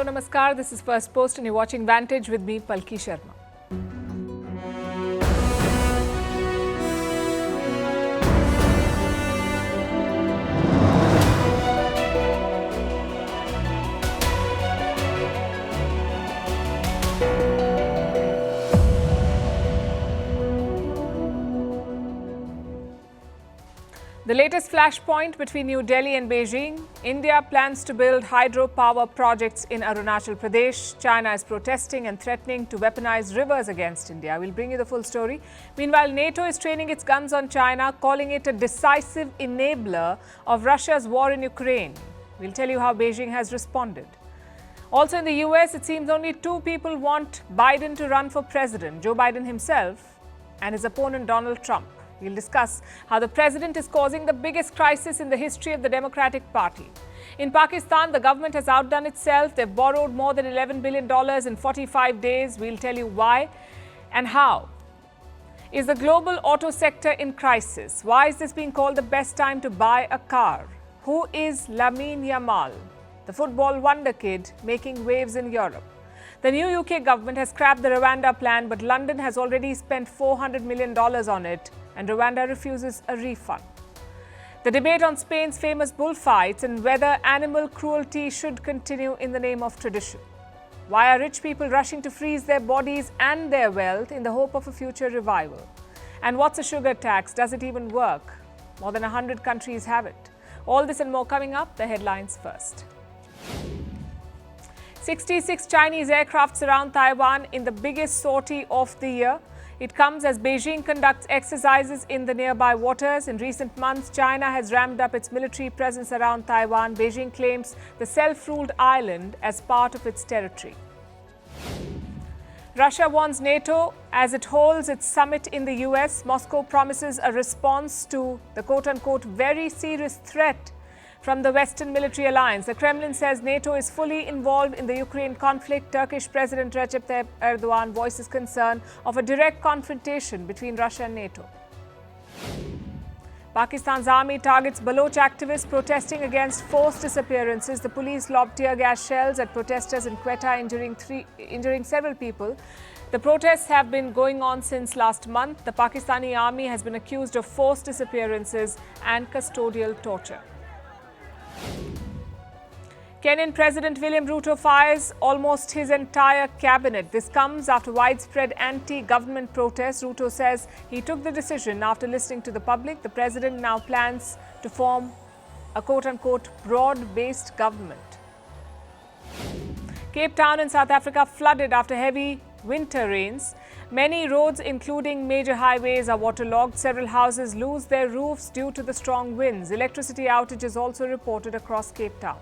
Hello, Namaskar. This is Firstpost and you're watching Vantage with me, Palki Sharma. The latest flashpoint between New Delhi and Beijing. India plans to build hydropower projects in Arunachal Pradesh. China is protesting and threatening to weaponize rivers against India. We'll bring you the full story. Meanwhile, NATO is training its guns on China, calling it a decisive enabler of Russia's war in Ukraine. We'll tell you how Beijing has responded. Also in the US, it seems only two people want Biden to run for president, Joe Biden himself and his opponent Donald Trump. We'll discuss how the president is causing the biggest crisis in the history of the Democratic Party. In Pakistan, the government has outdone itself. They've borrowed more than $11 billion in 45 days. We'll tell you why and how. Is the global auto sector in crisis? Why is this being called the best time to buy a car? Who is Lamine Yamal, the football wonder kid making waves in Europe? The new UK government has scrapped the Rwanda plan, but London has already spent $400 million on it, and Rwanda refuses a refund. The debate on Spain's famous bullfights and whether animal cruelty should continue in the name of tradition. Why are rich people rushing to freeze their bodies and their wealth in the hope of a future revival? And what's a sugar tax? Does it even work? More than 100 countries have it. All this and more coming up. The headlines first. 66 Chinese aircraft surround Taiwan in the biggest sortie of the year. It comes as Beijing conducts exercises in the nearby waters. In recent months, China has ramped up its military presence around Taiwan. Beijing claims the self-ruled island as part of its territory. Russia warns NATO as it holds its summit in the US. Moscow promises a response to the quote-unquote very serious threat from the Western military alliance. The Kremlin says NATO is fully involved in the Ukraine conflict. Turkish President Recep Tayyip Erdogan voices concern of a direct confrontation between Russia and NATO. Pakistan's army targets Baloch activists protesting against forced disappearances. The police lobbed tear gas shells at protesters in Quetta, injuring several people. The protests have been going on since last month. The Pakistani army has been accused of forced disappearances and custodial torture. Kenyan President William Ruto fires almost his entire cabinet. This comes after widespread anti-government protests. Ruto says he took the decision after listening to the public. The president now plans to form a quote-unquote broad-based government. Cape Town in South Africa flooded after heavy winter rains. Many roads, including major highways, are waterlogged. Several houses lose their roofs due to the strong winds. Electricity outages also reported across Cape Town.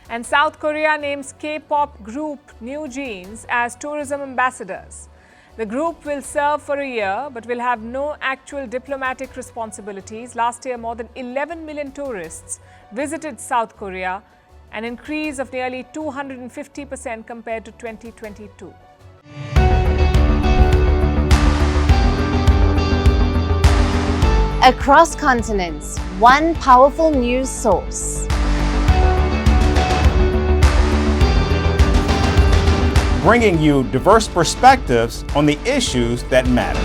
And South Korea names K-pop group New Jeans as tourism ambassadors. The group will serve for a year but will have no actual diplomatic responsibilities. Last year, more than 11 million tourists visited South Korea, an increase of nearly 250% compared to 2022. Across continents, one powerful news source. Bringing you diverse perspectives on the issues that matter.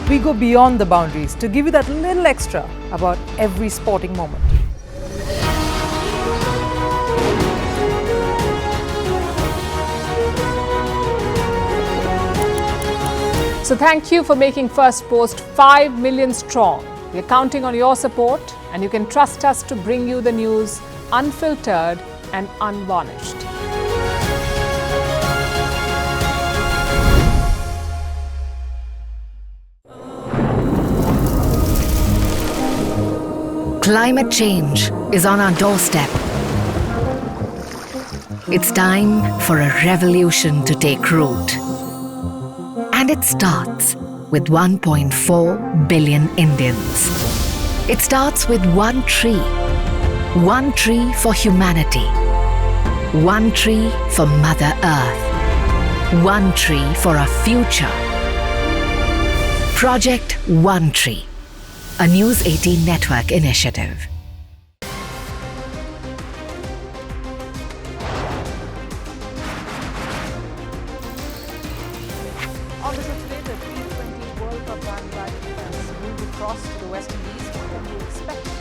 We go beyond the boundaries to give you that little extra about every sporting moment. So thank you for making Firstpost 5 million strong. We're counting on your support, and you can trust us to bring you the news unfiltered and unvarnished. Climate change is on our doorstep. It's time for a revolution to take root. And it starts with 1.4 billion Indians. It starts with one tree for humanity, one tree for Mother Earth, one tree for our future. Project One Tree. a News 18 network initiative. On this today, the T20 World Cup bandwagon has moved across to the West Indies. What can we expect